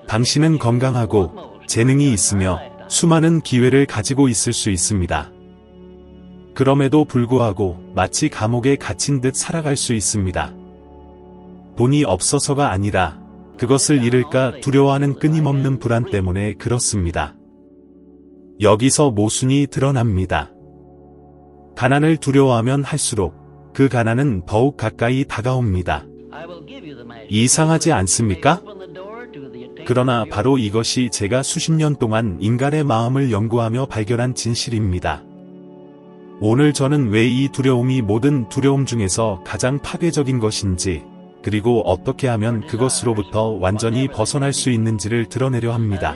당신은 건강하고 재능이 있으며 수많은 기회를 가지고 있을 수 있습니다. 그럼에도 불구하고 마치 감옥에 갇힌 듯 살아갈 수 있습니다. 돈이 없어서가 아니라 그것을 잃을까 두려워하는 끊임없는 불안 때문에 그렇습니다. 여기서 모순이 드러납니다. 가난을 두려워하면 할수록 그 가난은 더욱 가까이 다가옵니다. 이상하지 않습니까? 그러나 바로 이것이 제가 수십 년 동안 인간의 마음을 연구하며 발견한 진실입니다. 오늘 저는 왜 이 두려움이 모든 두려움 중에서 가장 파괴적인 것인지, 그리고 어떻게 하면 그것으로부터 완전히 벗어날 수 있는지를 드러내려 합니다.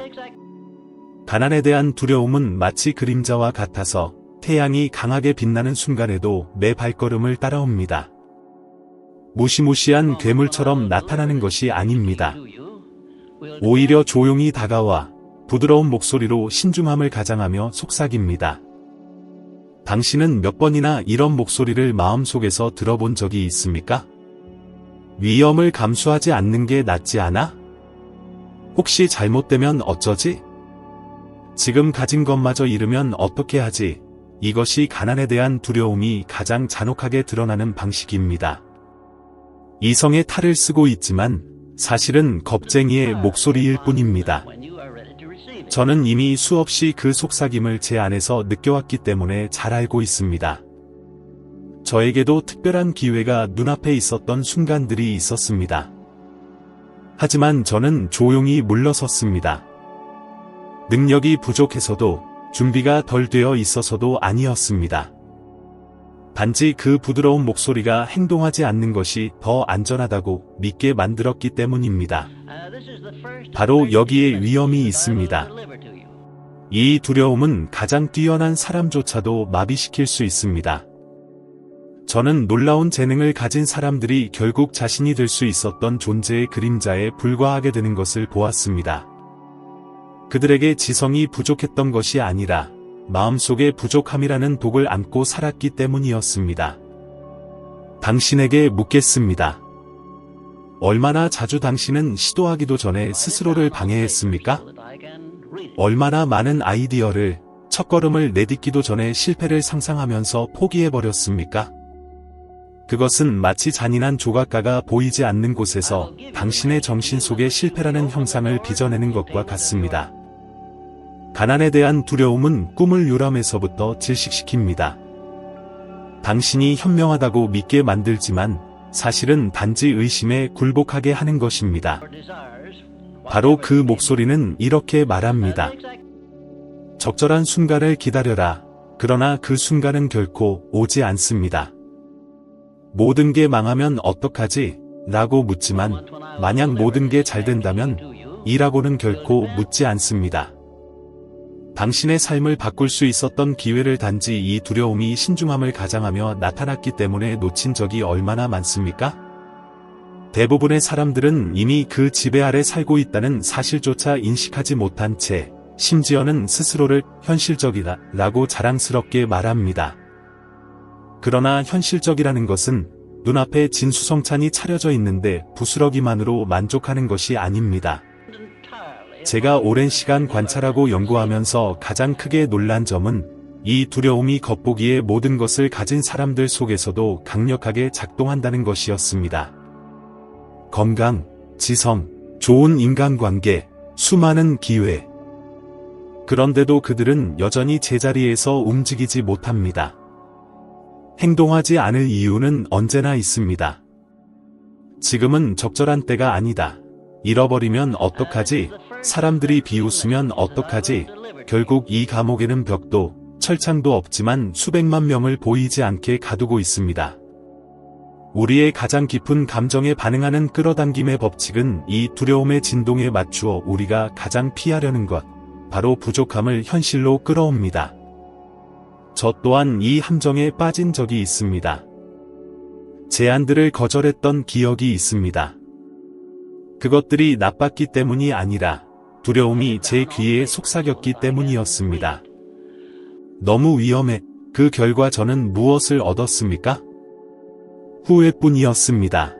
가난에 대한 두려움은 마치 그림자와 같아서 태양이 강하게 빛나는 순간에도 내 발걸음을 따라옵니다. 무시무시한 괴물처럼 나타나는 것이 아닙니다. 오히려 조용히 다가와 부드러운 목소리로 신중함을 가장하며 속삭입니다. 당신은 몇 번이나 이런 목소리를 마음속에서 들어본 적이 있습니까? 위험을 감수하지 않는 게 낫지 않아? 혹시 잘못되면 어쩌지? 지금 가진 것마저 잃으면 어떻게 하지? 이것이 가난에 대한 두려움이 가장 잔혹하게 드러나는 방식입니다. 이성의 탈을 쓰고 있지만 사실은 겁쟁이의 목소리일 뿐입니다. 저는 이미 수없이 그 속삭임을 제 안에서 느껴왔기 때문에 잘 알고 있습니다. 저에게도 특별한 기회가 눈앞에 있었던 순간들이 있었습니다. 하지만 저는 조용히 물러섰습니다. 능력이 부족해서도 준비가 덜 되어 있어서도 아니었습니다. 단지 그 부드러운 목소리가 행동하지 않는 것이 더 안전하다고 믿게 만들었기 때문입니다. 바로 여기에 위험이 있습니다. 이 두려움은 가장 뛰어난 사람조차도 마비시킬 수 있습니다. 저는 놀라운 재능을 가진 사람들이 결국 자신이 될 수 있었던 존재의 그림자에 불과하게 되는 것을 보았습니다. 그들에게 지성이 부족했던 것이 아니라 마음속에 부족함이라는 독을 안고 살았기 때문이었습니다. 당신에게 묻겠습니다. 얼마나 자주 당신은 시도하기도 전에 스스로를 방해했습니까? 얼마나 많은 아이디어를, 첫걸음을 내딛기도 전에 실패를 상상하면서 포기해버렸습니까? 그것은 마치 잔인한 조각가가 보이지 않는 곳에서 당신의 정신 속에 실패라는 형상을 빚어내는 것과 같습니다. 가난에 대한 두려움은 꿈을 요람에서부터 질식시킵니다. 당신이 현명하다고 믿게 만들지만 사실은 단지 의심에 굴복하게 하는 것입니다. 바로 그 목소리는 이렇게 말합니다. 적절한 순간을 기다려라. 그러나 그 순간은 결코 오지 않습니다. 모든 게 망하면 어떡하지? 라고 묻지만 만약 모든 게 잘 된다면? 이라고는 결코 묻지 않습니다. 당신의 삶을 바꿀 수 있었던 기회를 단지 이 두려움이 신중함을 가장하며 나타났기 때문에 놓친 적이 얼마나 많습니까? 대부분의 사람들은 이미 그 지배 아래 살고 있다는 사실조차 인식하지 못한 채 심지어는 스스로를 현실적이다 라고 자랑스럽게 말합니다. 그러나 현실적이라는 것은 눈앞에 진수성찬이 차려져 있는데 부스러기만으로 만족하는 것이 아닙니다. 제가 오랜 시간 관찰하고 연구하면서 가장 크게 놀란 점은 이 두려움이 겉보기에 모든 것을 가진 사람들 속에서도 강력하게 작동한다는 것이었습니다. 건강, 지성, 좋은 인간관계, 수많은 기회. 그런데도 그들은 여전히 제자리에서 움직이지 못합니다. 행동하지 않을 이유는 언제나 있습니다. 지금은 적절한 때가 아니다. 잃어버리면 어떡하지? 사람들이 비웃으면 어떡하지? 결국 이 감옥에는 벽도, 철창도 없지만 수백만 명을 보이지 않게 가두고 있습니다. 우리의 가장 깊은 감정에 반응하는 끌어당김의 법칙은 이 두려움의 진동에 맞추어 우리가 가장 피하려는 것, 바로 부족함을 현실로 끌어옵니다. 저 또한 이 함정에 빠진 적이 있습니다. 제안들을 거절했던 기억이 있습니다. 그것들이 나빴기 때문이 아니라 두려움이 제 귀에 속삭였기 때문이었습니다. 너무 위험해. 그 결과 저는 무엇을 얻었습니까? 후회뿐이었습니다.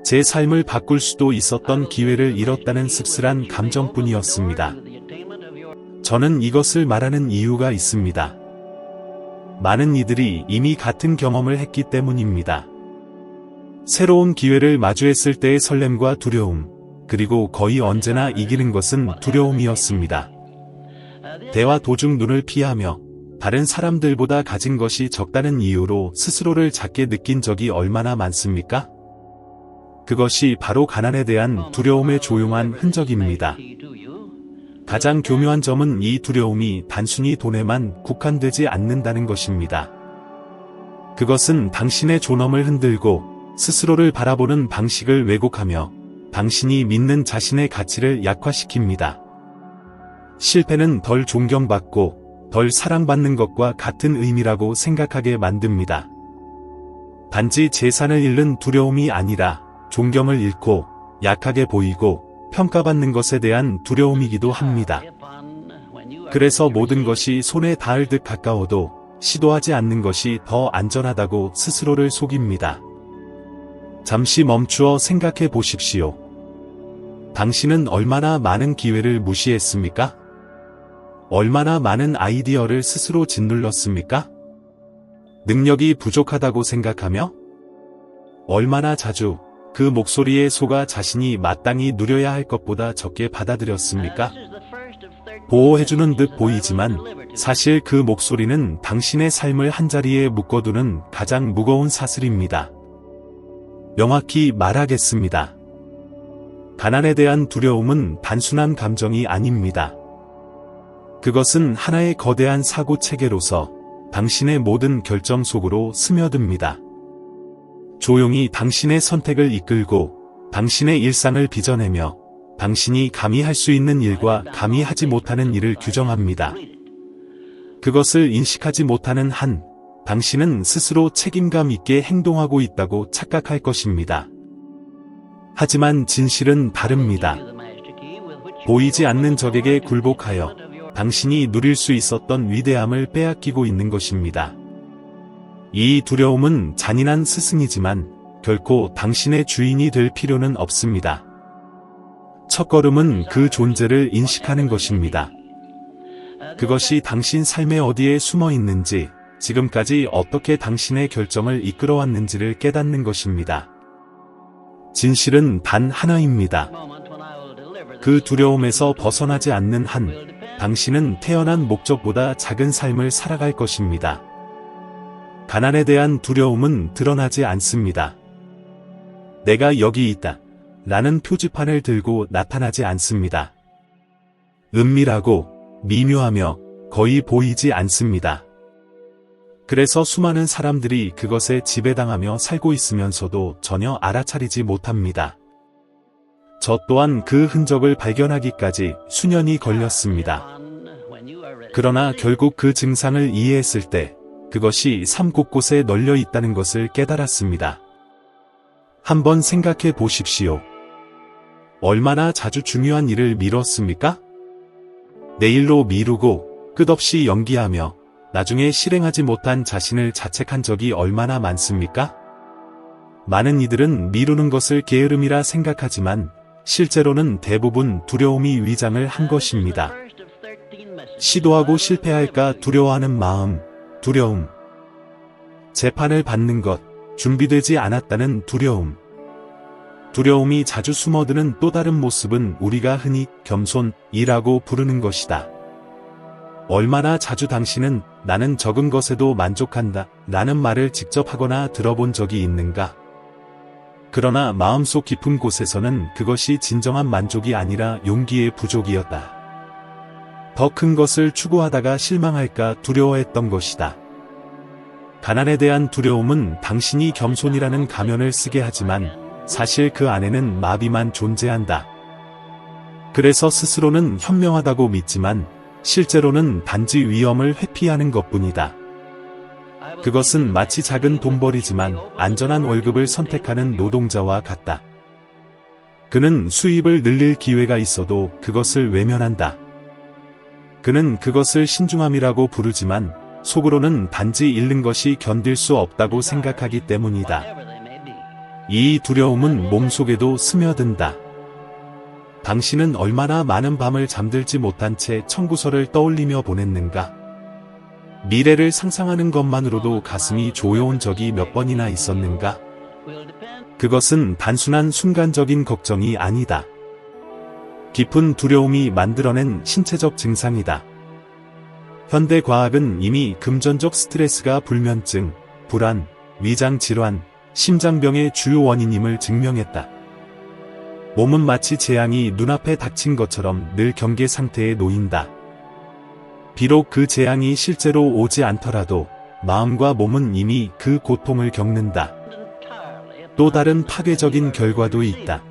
제 삶을 바꿀 수도 있었던 기회를 잃었다는 씁쓸한 감정뿐이었습니다. 저는 이것을 말하는 이유가 있습니다. 많은 이들이 이미 같은 경험을 했기 때문입니다. 새로운 기회를 마주했을 때의 설렘과 두려움, 그리고 거의 언제나 이기는 것은 두려움이었습니다. 대화 도중 눈을 피하며 다른 사람들보다 가진 것이 적다는 이유로 스스로를 작게 느낀 적이 얼마나 많습니까? 그것이 바로 가난에 대한 두려움의 조용한 흔적입니다. 가장 교묘한 점은 이 두려움이 단순히 돈에만 국한되지 않는다는 것입니다. 그것은 당신의 존엄을 흔들고 스스로를 바라보는 방식을 왜곡하며 당신이 믿는 자신의 가치를 약화시킵니다. 실패는 덜 존경받고 덜 사랑받는 것과 같은 의미라고 생각하게 만듭니다. 단지 재산을 잃는 두려움이 아니라 존경을 잃고 약하게 보이고 평가받는 것에 대한 두려움이기도 합니다. 그래서 모든 것이 손에 닿을 듯 가까워도 시도하지 않는 것이 더 안전하다고 스스로를 속입니다. 잠시 멈추어 생각해 보십시오. 당신은 얼마나 많은 기회를 무시했습니까? 얼마나 많은 아이디어를 스스로 짓눌렀습니까? 능력이 부족하다고 생각하며? 얼마나 자주 그 목소리에 속아 자신이 마땅히 누려야 할 것보다 적게 받아들였습니까? 보호해주는 듯 보이지만 사실 그 목소리는 당신의 삶을 한자리에 묶어두는 가장 무거운 사슬입니다. 명확히 말하겠습니다. 가난에 대한 두려움은 단순한 감정이 아닙니다. 그것은 하나의 거대한 사고 체계로서 당신의 모든 결정 속으로 스며듭니다. 조용히 당신의 선택을 이끌고 당신의 일상을 빚어내며 당신이 감히 할 수 있는 일과 감히 하지 못하는 일을 규정합니다. 그것을 인식하지 못하는 한, 당신은 스스로 책임감 있게 행동하고 있다고 착각할 것입니다. 하지만 진실은 다릅니다. 보이지 않는 적에게 굴복하여 당신이 누릴 수 있었던 위대함을 빼앗기고 있는 것입니다. 이 두려움은 잔인한 스승이지만 결코 당신의 주인이 될 필요는 없습니다. 첫걸음은 그 존재를 인식하는 것입니다. 그것이 당신 삶의 어디에 숨어 있는지, 지금까지 어떻게 당신의 결정을 이끌어왔는지를 깨닫는 것입니다. 진실은 단 하나입니다. 그 두려움에서 벗어나지 않는 한, 당신은 태어난 목적보다 작은 삶을 살아갈 것입니다. 가난에 대한 두려움은 드러나지 않습니다. 내가 여기 있다 라는 표지판을 들고 나타나지 않습니다. 은밀하고 미묘하며 거의 보이지 않습니다. 그래서 수많은 사람들이 그것에 지배당하며 살고 있으면서도 전혀 알아차리지 못합니다. 저 또한 그 흔적을 발견하기까지 수년이 걸렸습니다. 그러나 결국 그 증상을 이해했을 때 그것이 삶 곳곳에 널려 있다는 것을 깨달았습니다. 한번 생각해 보십시오. 얼마나 자주 중요한 일을 미뤘습니까? 내일로 미루고 끝없이 연기하며 나중에 실행하지 못한 자신을 자책한 적이 얼마나 많습니까? 많은 이들은 미루는 것을 게으름이라 생각하지만 실제로는 대부분 두려움이 위장을 한 것입니다. 시도하고 실패할까 두려워하는 마음, 두려움. 재판을 받는 것, 준비되지 않았다는 두려움. 두려움이 자주 숨어드는 또 다른 모습은 우리가 흔히 겸손이라고 부르는 것이다. 얼마나 자주 당신은 나는 적은 것에도 만족한다 라는 말을 직접 하거나 들어본 적이 있는가? 그러나 마음속 깊은 곳에서는 그것이 진정한 만족이 아니라 용기의 부족이었다. 더 큰 것을 추구하다가 실망할까 두려워했던 것이다. 가난에 대한 두려움은 당신이 겸손이라는 가면을 쓰게 하지만 사실 그 안에는 마비만 존재한다. 그래서 스스로는 현명하다고 믿지만 실제로는 단지 위험을 회피하는 것뿐이다. 그것은 마치 작은 돈벌이지만 안전한 월급을 선택하는 노동자와 같다. 그는 수입을 늘릴 기회가 있어도 그것을 외면한다. 그는 그것을 신중함이라고 부르지만 속으로는 단지 잃는 것이 견딜 수 없다고 생각하기 때문이다. 이 두려움은 몸속에도 스며든다. 당신은 얼마나 많은 밤을 잠들지 못한 채 청구서를 떠올리며 보냈는가? 미래를 상상하는 것만으로도 가슴이 조여온 적이 몇 번이나 있었는가? 그것은 단순한 순간적인 걱정이 아니다. 깊은 두려움이 만들어낸 신체적 증상이다. 현대 과학은 이미 금전적 스트레스가 불면증, 불안, 위장 질환, 심장병의 주요 원인임을 증명했다. 몸은 마치 재앙이 눈앞에 닥친 것처럼 늘 경계 상태에 놓인다. 비록 그 재앙이 실제로 오지 않더라도 마음과 몸은 이미 그 고통을 겪는다. 또 다른 파괴적인 결과도 있다.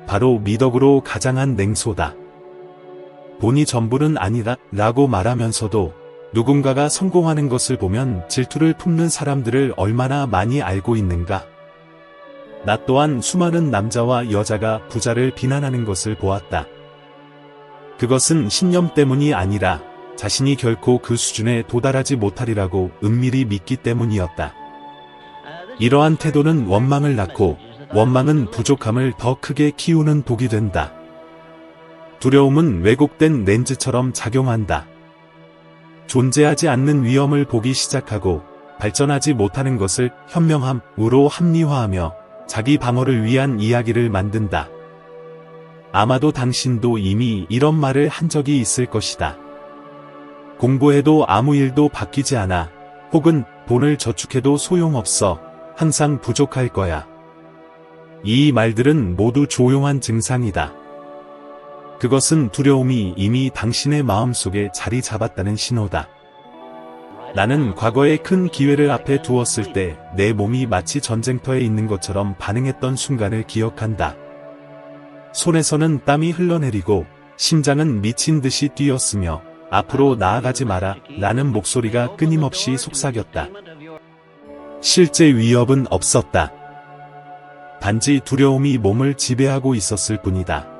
바로 미덕으로 가장한 냉소다. 돈이 전부는 아니다 라고 말하면서도 누군가가 성공하는 것을 보면 질투를 품는 사람들을 얼마나 많이 알고 있는가? 나 또한 수많은 남자와 여자가 부자를 비난하는 것을 보았다. 그것은 신념 때문이 아니라 자신이 결코 그 수준에 도달하지 못하리라고 은밀히 믿기 때문이었다. 이러한 태도는 원망을 낳고 원망은 부족함을 더 크게 키우는 독이 된다. 두려움은 왜곡된 렌즈처럼 작용한다. 존재하지 않는 위험을 보기 시작하고 발전하지 못하는 것을 현명함으로 합리화하며 자기 방어를 위한 이야기를 만든다. 아마도 당신도 이미 이런 말을 한 적이 있을 것이다. 공부해도 아무 일도 바뀌지 않아. 혹은 돈을 저축해도 소용없어. 항상 부족할 거야. 이 말들은 모두 조용한 증상이다. 그것은 두려움이 이미 당신의 마음속에 자리 잡았다는 신호다. 나는 과거에 큰 기회를 앞에 두었을 때 내 몸이 마치 전쟁터에 있는 것처럼 반응했던 순간을 기억한다. 손에서는 땀이 흘러내리고 심장은 미친 듯이 뛰었으며 앞으로 나아가지 마라 라는 목소리가 끊임없이 속삭였다. 실제 위협은 없었다. 단지 두려움이 몸을 지배하고 있었을 뿐이다.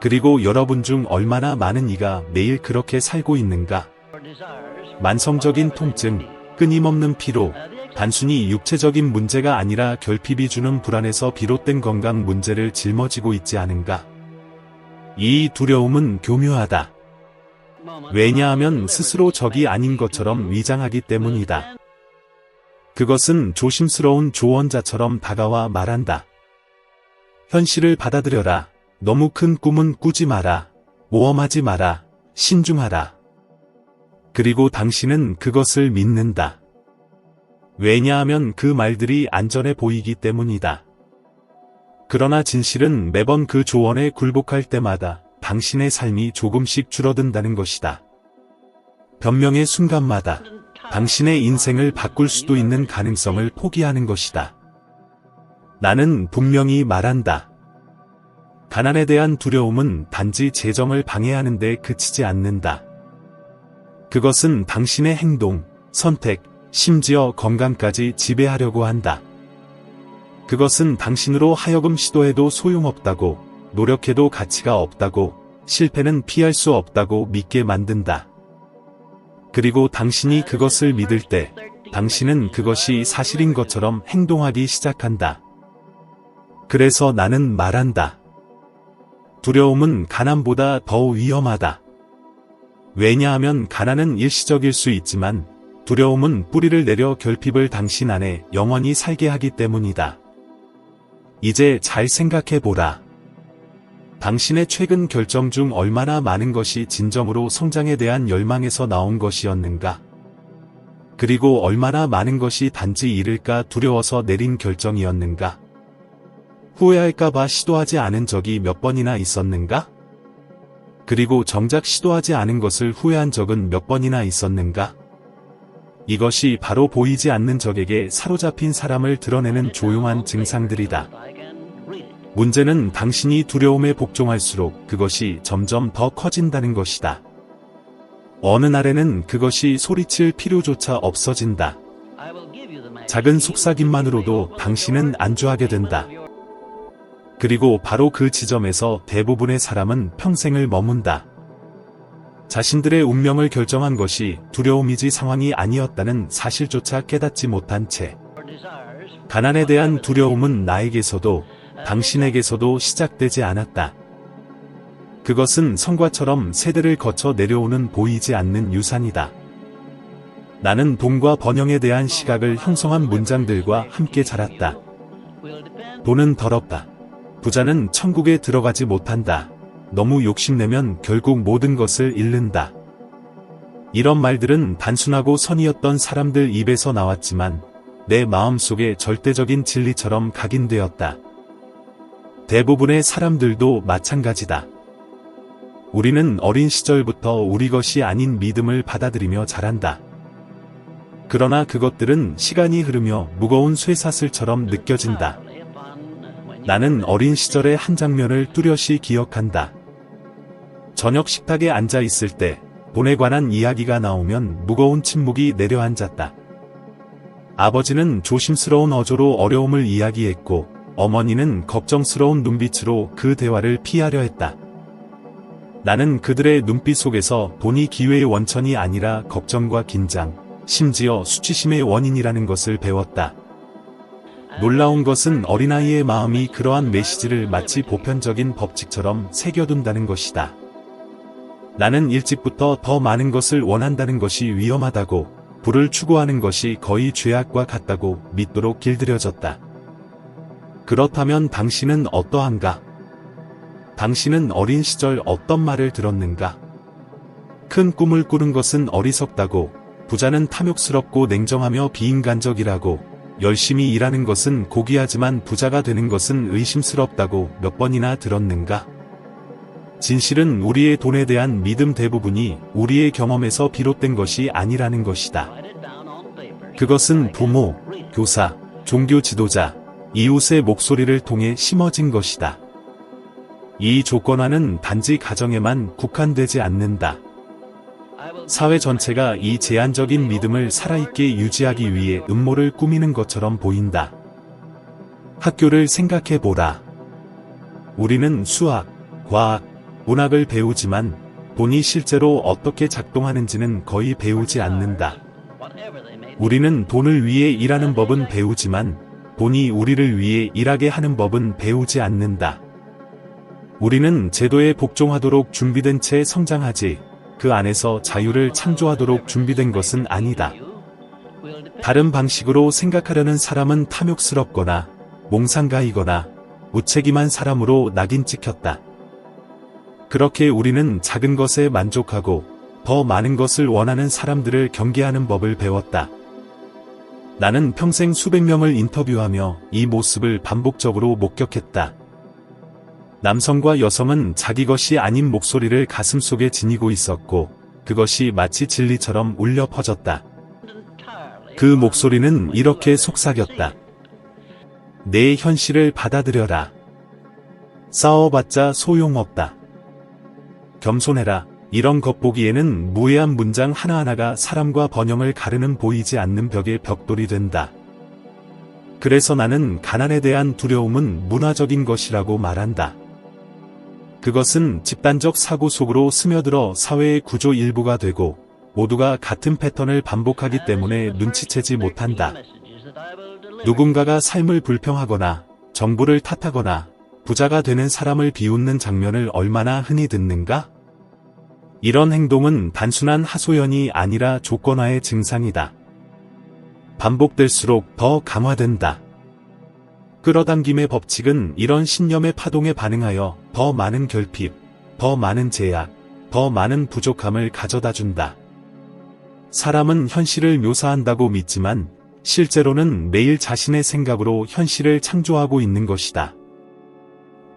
그리고 여러분 중 얼마나 많은 이가 매일 그렇게 살고 있는가? 만성적인 통증, 끊임없는 피로, 단순히 육체적인 문제가 아니라 결핍이 주는 불안에서 비롯된 건강 문제를 짊어지고 있지 않은가? 이 두려움은 교묘하다. 왜냐하면 스스로 적이 아닌 것처럼 위장하기 때문이다. 그것은 조심스러운 조언자처럼 다가와 말한다. 현실을 받아들여라. 너무 큰 꿈은 꾸지 마라. 모험하지 마라. 신중하라. 그리고 당신은 그것을 믿는다. 왜냐하면 그 말들이 안전해 보이기 때문이다. 그러나 진실은 매번 그 조언에 굴복할 때마다 당신의 삶이 조금씩 줄어든다는 것이다. 변명의 순간마다 당신의 인생을 바꿀 수도 있는 가능성을 포기하는 것이다. 나는 분명히 말한다. 가난에 대한 두려움은 단지 재정을 방해하는 데 그치지 않는다. 그것은 당신의 행동, 선택, 심지어 건강까지 지배하려고 한다. 그것은 당신으로 하여금 시도해도 소용없다고, 노력해도 가치가 없다고, 실패는 피할 수 없다고 믿게 만든다. 그리고 당신이 그것을 믿을 때, 당신은 그것이 사실인 것처럼 행동하기 시작한다. 그래서 나는 말한다. 두려움은 가난보다 더 위험하다. 왜냐하면 가난은 일시적일 수 있지만 두려움은 뿌리를 내려 결핍을 당신 안에 영원히 살게 하기 때문이다. 이제 잘 생각해보라. 당신의 최근 결정 중 얼마나 많은 것이 진정으로 성장에 대한 열망에서 나온 것이었는가? 그리고 얼마나 많은 것이 단지 잃을까 두려워서 내린 결정이었는가? 후회할까봐 시도하지 않은 적이 몇 번이나 있었는가? 그리고 정작 시도하지 않은 것을 후회한 적은 몇 번이나 있었는가? 이것이 바로 보이지 않는 적에게 사로잡힌 사람을 드러내는 조용한 증상들이다. 문제는 당신이 두려움에 복종할수록 그것이 점점 더 커진다는 것이다. 어느 날에는 그것이 소리칠 필요조차 없어진다. 작은 속삭임만으로도 당신은 안주하게 된다. 그리고 바로 그 지점에서 대부분의 사람은 평생을 머문다. 자신들의 운명을 결정한 것이 두려움이지 상황이 아니었다는 사실조차 깨닫지 못한 채 가난에 대한 두려움은 나에게서도 당신에게서도 시작되지 않았다. 그것은 성과처럼 세대를 거쳐 내려오는 보이지 않는 유산이다. 나는 돈과 번영에 대한 시각을 형성한 문장들과 함께 자랐다. 돈은 더럽다. 부자는 천국에 들어가지 못한다. 너무 욕심내면 결국 모든 것을 잃는다. 이런 말들은 단순하고 선이었던 사람들 입에서 나왔지만 내 마음속에 절대적인 진리처럼 각인되었다. 대부분의 사람들도 마찬가지다. 우리는 어린 시절부터 우리 것이 아닌 믿음을 받아들이며 자란다. 그러나 그것들은 시간이 흐르며 무거운 쇠사슬처럼 느껴진다. 나는 어린 시절의 한 장면을 뚜렷이 기억한다. 저녁 식탁에 앉아 있을 때 돈에 관한 이야기가 나오면 무거운 침묵이 내려앉았다. 아버지는 조심스러운 어조로 어려움을 이야기했고 어머니는 걱정스러운 눈빛으로 그 대화를 피하려 했다. 나는 그들의 눈빛 속에서 돈이 기회의 원천이 아니라 걱정과 긴장, 심지어 수치심의 원인이라는 것을 배웠다. 놀라운 것은 어린아이의 마음이 그러한 메시지를 마치 보편적인 법칙처럼 새겨둔다는 것이다. 나는 일찍부터 더 많은 것을 원한다는 것이 위험하다고, 부를 추구하는 것이 거의 죄악과 같다고 믿도록 길들여졌다. 그렇다면 당신은 어떠한가? 당신은 어린 시절 어떤 말을 들었는가? 큰 꿈을 꾸는 것은 어리석다고, 부자는 탐욕스럽고 냉정하며 비인간적이라고, 열심히 일하는 것은 고귀하지만 부자가 되는 것은 의심스럽다고 몇 번이나 들었는가? 진실은 우리의 돈에 대한 믿음 대부분이 우리의 경험에서 비롯된 것이 아니라는 것이다. 그것은 부모, 교사, 종교 지도자, 이웃의 목소리를 통해 심어진 것이다. 이 조건화는 단지 가정에만 국한되지 않는다. 사회 전체가 이 제한적인 믿음을 살아있게 유지하기 위해 음모를 꾸미는 것처럼 보인다. 학교를 생각해보라. 우리는 수학, 과학, 문학을 배우지만 돈이 실제로 어떻게 작동하는지는 거의 배우지 않는다. 우리는 돈을 위해 일하는 법은 배우지만 돈이 우리를 위해 일하게 하는 법은 배우지 않는다. 우리는 제도에 복종하도록 준비된 채 성장하지, 그 안에서 자유를 창조하도록 준비된 것은 아니다. 다른 방식으로 생각하려는 사람은 탐욕스럽거나 몽상가이거나 무책임한 사람으로 낙인 찍혔다. 그렇게 우리는 작은 것에 만족하고 더 많은 것을 원하는 사람들을 경계하는 법을 배웠다. 나는 평생 수백 명을 인터뷰하며 이 모습을 반복적으로 목격했다. 남성과 여성은 자기 것이 아닌 목소리를 가슴속에 지니고 있었고 그것이 마치 진리처럼 울려 퍼졌다. 그 목소리는 이렇게 속삭였다. 내 현실을 받아들여라. 싸워봤자 소용없다. 겸손해라. 이런 겉보기에는 무해한 문장 하나하나가 사람과 번영을 가르는 보이지 않는 벽의 벽돌이 된다. 그래서 나는 가난에 대한 두려움은 문화적인 것이라고 말한다. 그것은 집단적 사고 속으로 스며들어 사회의 구조 일부가 되고 모두가 같은 패턴을 반복하기 때문에 눈치채지 못한다. 누군가가 삶을 불평하거나 정부를 탓하거나 부자가 되는 사람을 비웃는 장면을 얼마나 흔히 듣는가? 이런 행동은 단순한 하소연이 아니라 조건화의 증상이다. 반복될수록 더 강화된다. 끌어당김의 법칙은 이런 신념의 파동에 반응하여 더 많은 결핍, 더 많은 제약, 더 많은 부족함을 가져다준다. 사람은 현실을 묘사한다고 믿지만 실제로는 매일 자신의 생각으로 현실을 창조하고 있는 것이다.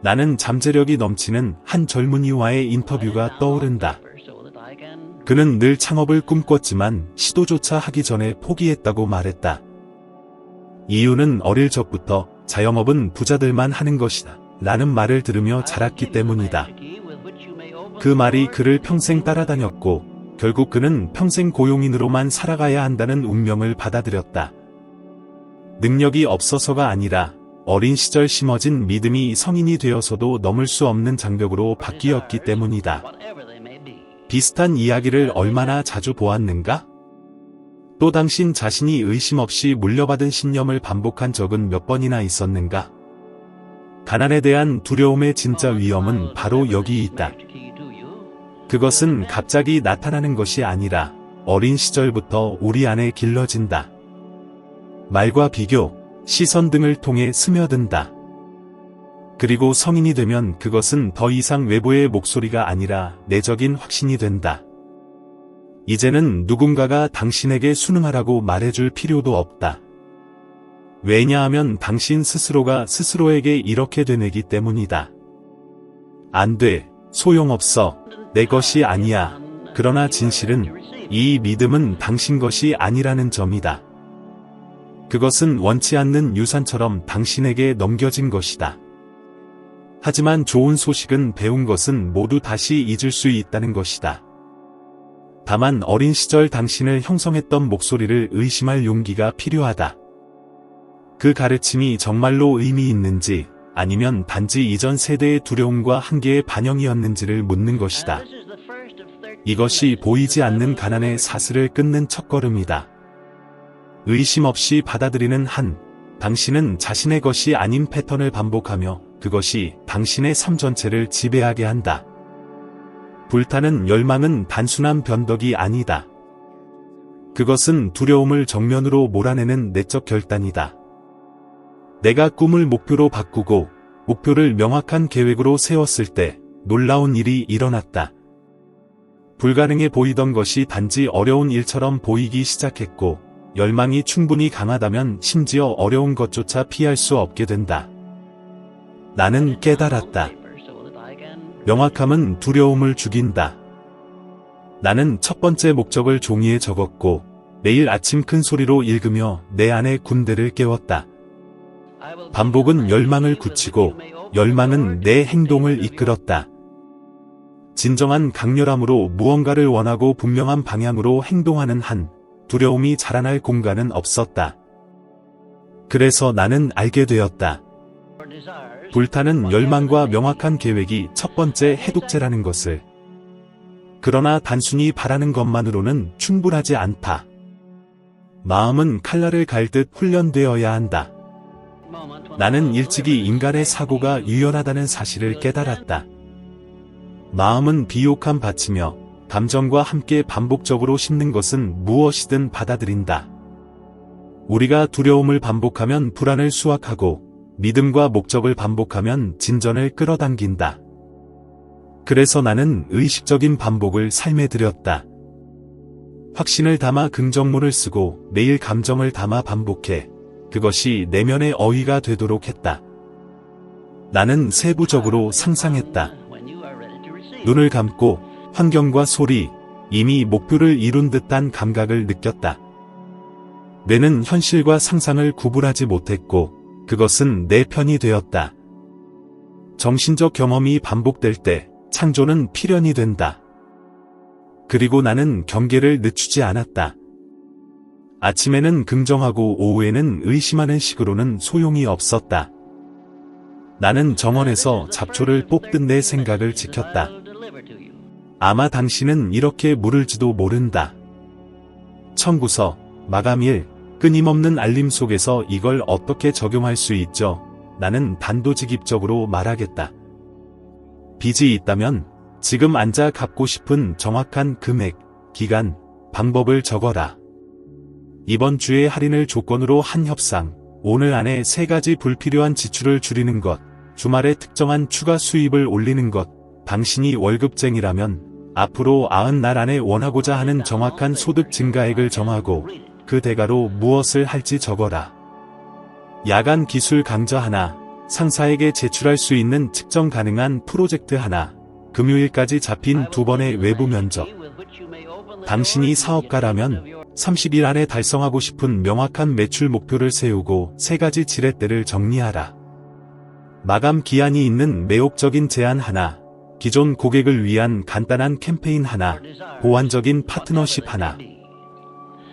나는 잠재력이 넘치는 한 젊은이와의 인터뷰가 떠오른다. 그는 늘 창업을 꿈꿨지만 시도조차 하기 전에 포기했다고 말했다. 이유는 어릴 적부터 자영업은 부자들만 하는 것이다 라는 말을 들으며 자랐기 때문이다. 그 말이 그를 평생 따라다녔고 결국 그는 평생 고용인으로만 살아가야 한다는 운명을 받아들였다. 능력이 없어서가 아니라 어린 시절 심어진 믿음이 성인이 되어서도 넘을 수 없는 장벽으로 바뀌었기 때문이다. 비슷한 이야기를 얼마나 자주 보았는가? 또 당신 자신이 의심 없이 물려받은 신념을 반복한 적은 몇 번이나 있었는가? 가난에 대한 두려움의 진짜 위험은 바로 여기 있다. 그것은 갑자기 나타나는 것이 아니라 어린 시절부터 우리 안에 길러진다. 말과 비교, 시선 등을 통해 스며든다. 그리고 성인이 되면 그것은 더 이상 외부의 목소리가 아니라 내적인 확신이 된다. 이제는 누군가가 당신에게 순응하라고 말해줄 필요도 없다. 왜냐하면 당신 스스로가 스스로에게 이렇게 되뇌기 때문이다. 안 돼, 소용없어, 내 것이 아니야. 그러나 진실은 이 믿음은 당신 것이 아니라는 점이다. 그것은 원치 않는 유산처럼 당신에게 넘겨진 것이다. 하지만 좋은 소식은 배운 것은 모두 다시 잊을 수 있다는 것이다. 다만 어린 시절 당신을 형성했던 목소리를 의심할 용기가 필요하다. 그 가르침이 정말로 의미 있는지 아니면 단지 이전 세대의 두려움과 한계의 반영이었는지를 묻는 것이다. 이것이 보이지 않는 가난의 사슬을 끊는 첫걸음이다. 의심 없이 받아들이는 한, 당신은 자신의 것이 아닌 패턴을 반복하며 그것이 당신의 삶 전체를 지배하게 한다. 불타는 열망은 단순한 변덕이 아니다. 그것은 두려움을 정면으로 몰아내는 내적 결단이다. 내가 꿈을 목표로 바꾸고 목표를 명확한 계획으로 세웠을 때 놀라운 일이 일어났다. 불가능해 보이던 것이 단지 어려운 일처럼 보이기 시작했고, 열망이 충분히 강하다면 심지어 어려운 것조차 피할 수 없게 된다. 나는 깨달았다. 명확함은 두려움을 죽인다. 나는 첫 번째 목적을 종이에 적었고, 매일 아침 큰 소리로 읽으며 내 안의 군대를 깨웠다. 반복은 열망을 굳히고, 열망은 내 행동을 이끌었다. 진정한 강렬함으로 무언가를 원하고 분명한 방향으로 행동하는 한, 두려움이 자라날 공간은 없었다. 그래서 나는 알게 되었다. 불타는 열망과 명확한 계획이 첫 번째 해독제라는 것을. 그러나 단순히 바라는 것만으로는 충분하지 않다. 마음은 칼날을 갈듯 훈련되어야 한다. 나는 일찍이 인간의 사고가 유연하다는 사실을 깨달았다. 마음은 비옥한 밭이며 감정과 함께 반복적으로 심는 것은 무엇이든 받아들인다. 우리가 두려움을 반복하면 불안을 수확하고 믿음과 목적을 반복하면 진전을 끌어당긴다. 그래서 나는 의식적인 반복을 삶에 들였다. 확신을 담아 긍정문을 쓰고 매일 감정을 담아 반복해 그것이 내면의 어휘가 되도록 했다. 나는 세부적으로 상상했다. 눈을 감고 환경과 소리, 이미 목표를 이룬 듯한 감각을 느꼈다. 뇌는 현실과 상상을 구분하지 못했고 그것은 내 편이 되었다. 정신적 경험이 반복될 때 창조는 필연이 된다. 그리고 나는 경계를 늦추지 않았다. 아침에는 긍정하고 오후에는 의심하는 식으로는 소용이 없었다. 나는 정원에서 잡초를 뽑듯 내 생각을 지켰다. 아마 당신은 이렇게 물을지도 모른다. 청구서, 마감일, 끊임없는 알림 속에서 이걸 어떻게 적용할 수 있죠? 나는 단도직입적으로 말하겠다. 빚이 있다면 지금 앉아 갚고 싶은 정확한 금액, 기간, 방법을 적어라. 이번 주에 할인을 조건으로 한 협상, 오늘 안에 3가지 불필요한 지출을 줄이는 것, 주말에 특정한 추가 수입을 올리는 것. 당신이 월급쟁이라면 앞으로 90날 안에 원하고자 하는 정확한 소득 증가액을 정하고 그 대가로 무엇을 할지 적어라. 야간 기술 강좌 하나, 상사에게 제출할 수 있는 측정 가능한 프로젝트 하나, 금요일까지 잡힌 2번의 외부 면접. 당신이 사업가라면 30일 안에 달성하고 싶은 명확한 매출 목표를 세우고 3가지 지렛대를 정리하라. 마감 기한이 있는 매혹적인 제안 하나, 기존 고객을 위한 간단한 캠페인 하나, 보완적인 파트너십 하나.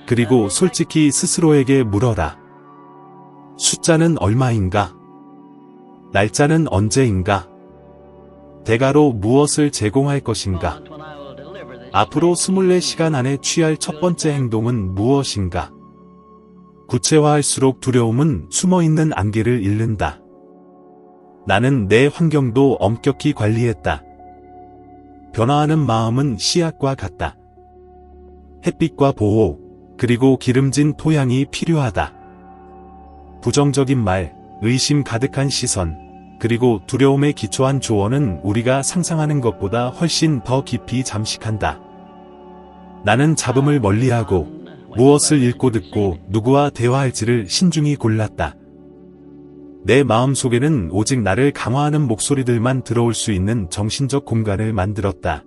그리고 솔직히 스스로에게 물어라. 숫자는 얼마인가? 날짜는 언제인가? 대가로 무엇을 제공할 것인가? 앞으로 24시간 안에 취할 첫 번째 행동은 무엇인가? 구체화할수록 두려움은 숨어있는 안개를 잃는다. 나는 내 환경도 엄격히 관리했다. 변화하는 마음은 씨앗과 같다. 햇빛과 보호, 그리고 기름진 토양이 필요하다. 부정적인 말, 의심 가득한 시선, 그리고 두려움에 기초한 조언은 우리가 상상하는 것보다 훨씬 더 깊이 잠식한다. 나는 잡음을 멀리하고 무엇을 읽고 듣고 누구와 대화할지를 신중히 골랐다. 내 마음속에는 오직 나를 강화하는 목소리들만 들어올 수 있는 정신적 공간을 만들었다.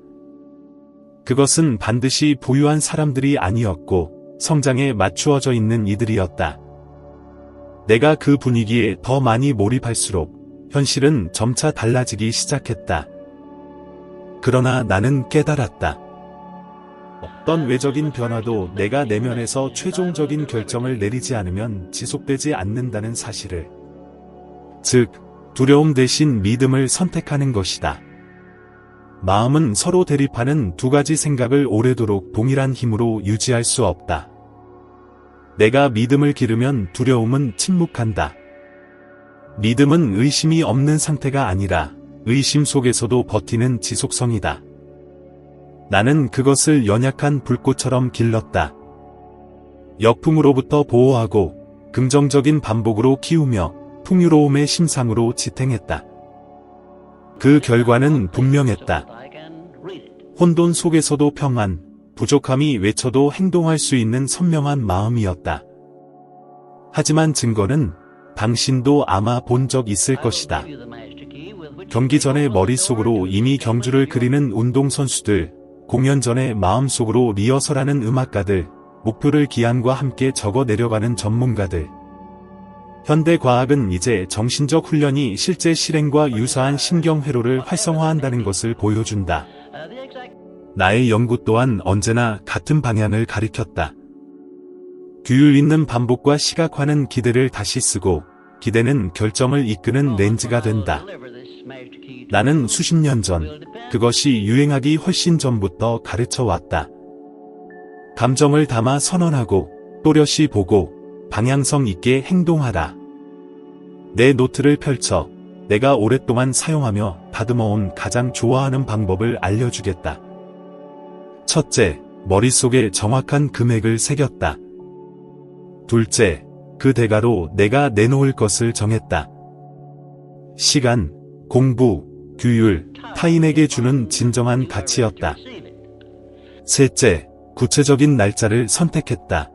그것은 반드시 부유한 사람들이 아니었고 성장에 맞추어져 있는 이들이었다. 내가 그 분위기에 더 많이 몰입할수록 현실은 점차 달라지기 시작했다. 그러나 나는 깨달았다. 어떤 외적인 변화도 내가 내면에서 최종적인 결정을 내리지 않으면 지속되지 않는다는 사실을. 즉, 두려움 대신 믿음을 선택하는 것이다. 마음은 서로 대립하는 두 가지 생각을 오래도록 동일한 힘으로 유지할 수 없다. 내가 믿음을 기르면 두려움은 침묵한다. 믿음은 의심이 없는 상태가 아니라 의심 속에서도 버티는 지속성이다. 나는 그것을 연약한 불꽃처럼 길렀다. 역풍으로부터 보호하고 긍정적인 반복으로 키우며 풍요로움의 심상으로 지탱했다. 그 결과는 분명했다. 혼돈 속에서도 평안, 부족함이 외쳐도 행동할 수 있는 선명한 마음이었다. 하지만 증거는 당신도 아마 본 적 있을 것이다. 경기 전에 머릿속으로 이미 경주를 그리는 운동선수들, 공연 전에 마음속으로 리허설하는 음악가들, 목표를 기한과 함께 적어 내려가는 전문가들. 현대 과학은 이제 정신적 훈련이 실제 실행과 유사한 신경회로를 활성화한다는 것을 보여준다. 나의 연구 또한 언제나 같은 방향을 가리켰다. 규율 있는 반복과 시각화는 기대를 다시 쓰고, 기대는 결정을 이끄는 렌즈가 된다. 나는 수십 년 전, 그것이 유행하기 훨씬 전부터 가르쳐 왔다. 감정을 담아 선언하고, 또렷이 보고, 방향성 있게 행동하라. 내 노트를 펼쳐 내가 오랫동안 사용하며 다듬어온 가장 좋아하는 방법을 알려주겠다. 첫째, 머릿속에 정확한 금액을 새겼다. 둘째, 그 대가로 내가 내놓을 것을 정했다. 시간, 공부, 규율, 타인에게 주는 진정한 가치였다. 셋째, 구체적인 날짜를 선택했다.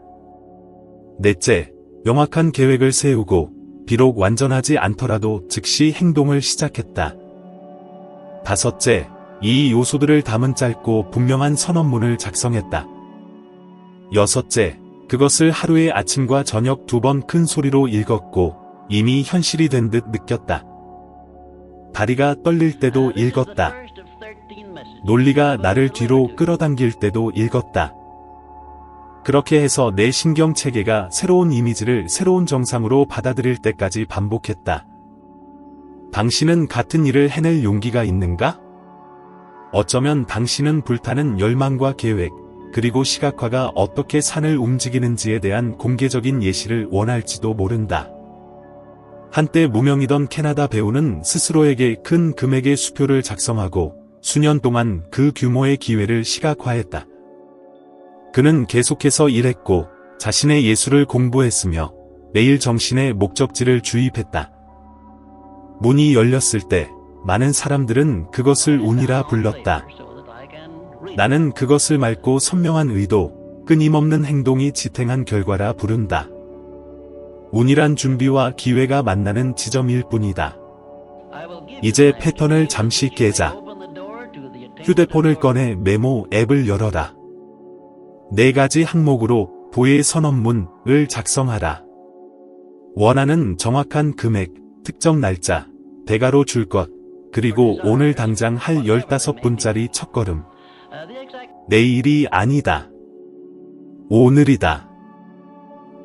넷째, 명확한 계획을 세우고 비록 완전하지 않더라도 즉시 행동을 시작했다. 다섯째, 이 요소들을 담은 짧고 분명한 선언문을 작성했다. 여섯째, 그것을 하루에 아침과 저녁 2번 큰 소리로 읽었고 이미 현실이 된 듯 느꼈다. 다리가 떨릴 때도 읽었다. 논리가 나를 뒤로 끌어당길 때도 읽었다. 그렇게 해서 내 신경체계가 새로운 이미지를 새로운 정상으로 받아들일 때까지 반복했다. 당신은 같은 일을 해낼 용기가 있는가? 어쩌면 당신은 불타는 열망과 계획, 그리고 시각화가 어떻게 산을 움직이는지에 대한 공개적인 예시를 원할지도 모른다. 한때 무명이던 캐나다 배우는 스스로에게 큰 금액의 수표를 작성하고 수년 동안 그 규모의 기회를 시각화했다. 그는 계속해서 일했고 자신의 예술을 공부했으며 매일 정신의 목적지를 주입했다. 문이 열렸을 때 많은 사람들은 그것을 운이라 불렀다. 나는 그것을 맑고 선명한 의도, 끊임없는 행동이 지탱한 결과라 부른다. 운이란 준비와 기회가 만나는 지점일 뿐이다. 이제 패턴을 잠시 깨자. 휴대폰을 꺼내 메모 앱을 열어라. 4가지 항목으로 보의 선언문을 작성하라. 원하는 정확한 금액, 특정 날짜, 대가로 줄 것, 그리고 오늘 당장 할 15분짜리 첫걸음. 내일이 아니다. 오늘이다.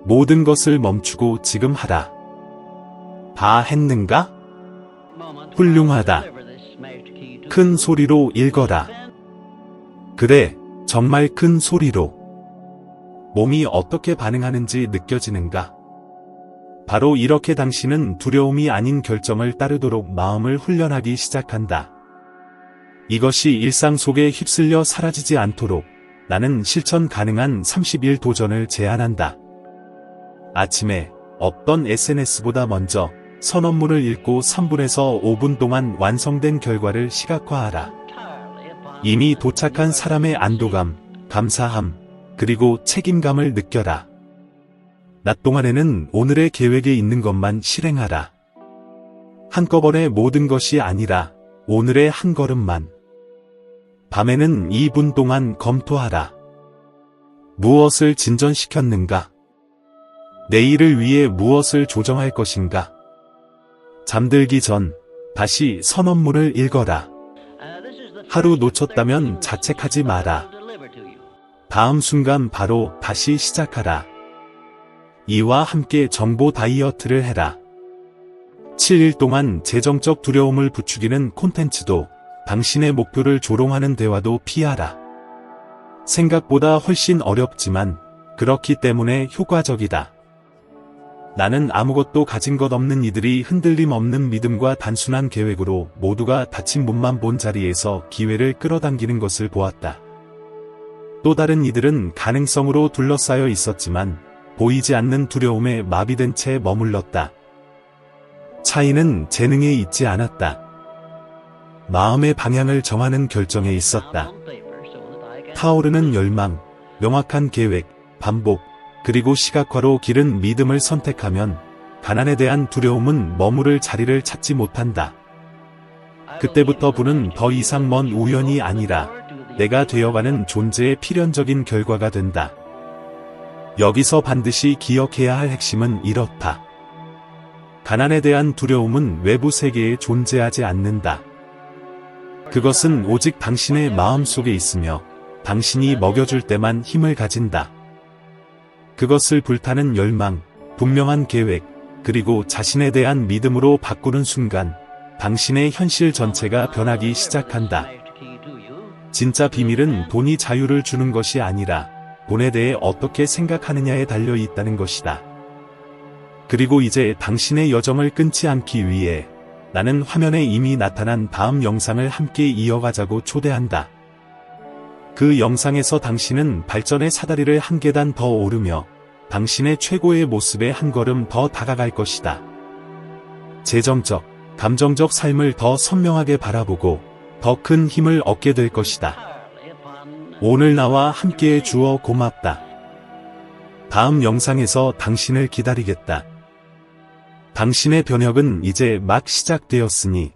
모든 것을 멈추고 지금 하라. 다 했는가? 훌륭하다. 큰 소리로 읽어라. 그래, 정말 큰 소리로. 몸이 어떻게 반응하는지 느껴지는가? 바로 이렇게 당신은 두려움이 아닌 결정을 따르도록 마음을 훈련하기 시작한다. 이것이 일상 속에 휩쓸려 사라지지 않도록 나는 실천 가능한 30일 도전을 제안한다. 아침에 어떤 SNS보다 먼저 선언문을 읽고 3분에서 5분 동안 완성된 결과를 시각화하라. 이미 도착한 사람의 안도감, 감사함, 그리고 책임감을 느껴라. 낮 동안에는 오늘의 계획에 있는 것만 실행하라. 한꺼번에 모든 것이 아니라 오늘의 한 걸음만. 밤에는 2분 동안 검토하라. 무엇을 진전시켰는가? 내일을 위해 무엇을 조정할 것인가? 잠들기 전 다시 선언문을 읽어라. 하루 놓쳤다면 자책하지 마라. 다음 순간 바로 다시 시작하라. 이와 함께 정보 다이어트를 해라. 7일 동안 재정적 두려움을 부추기는 콘텐츠도, 당신의 목표를 조롱하는 대화도 피하라. 생각보다 훨씬 어렵지만 그렇기 때문에 효과적이다. 나는 아무것도 가진 것 없는 이들이 흔들림 없는 믿음과 단순한 계획으로 모두가 닫힌 문만 본 자리에서 기회를 끌어당기는 것을 보았다. 또 다른 이들은 가능성으로 둘러싸여 있었지만 보이지 않는 두려움에 마비된 채 머물렀다. 차이는 재능에 있지 않았다. 마음의 방향을 정하는 결정에 있었다. 타오르는 열망, 명확한 계획, 반복, 그리고 시각화로 기른 믿음을 선택하면 가난에 대한 두려움은 머무를 자리를 찾지 못한다. 그때부터 부는 더 이상 먼 우연이 아니라 내가 되어가는 존재의 필연적인 결과가 된다. 여기서 반드시 기억해야 할 핵심은 이렇다. 가난에 대한 두려움은 외부 세계에 존재하지 않는다. 그것은 오직 당신의 마음 속에 있으며 당신이 먹여줄 때만 힘을 가진다. 그것을 불타는 열망, 분명한 계획, 그리고 자신에 대한 믿음으로 바꾸는 순간 당신의 현실 전체가 변하기 시작한다. 진짜 비밀은 돈이 자유를 주는 것이 아니라 돈에 대해 어떻게 생각하느냐에 달려 있다는 것이다. 그리고 이제 당신의 여정을 끊지 않기 위해 나는 화면에 이미 나타난 다음 영상을 함께 이어가자고 초대한다. 그 영상에서 당신은 발전의 사다리를 한 계단 더 오르며 당신의 최고의 모습에 한 걸음 더 다가갈 것이다. 재정적, 감정적 삶을 더 선명하게 바라보고 더 큰 힘을 얻게 될 것이다. 오늘 나와 함께해 주어 고맙다. 다음 영상에서 당신을 기다리겠다. 당신의 변혁은 이제 막 시작되었으니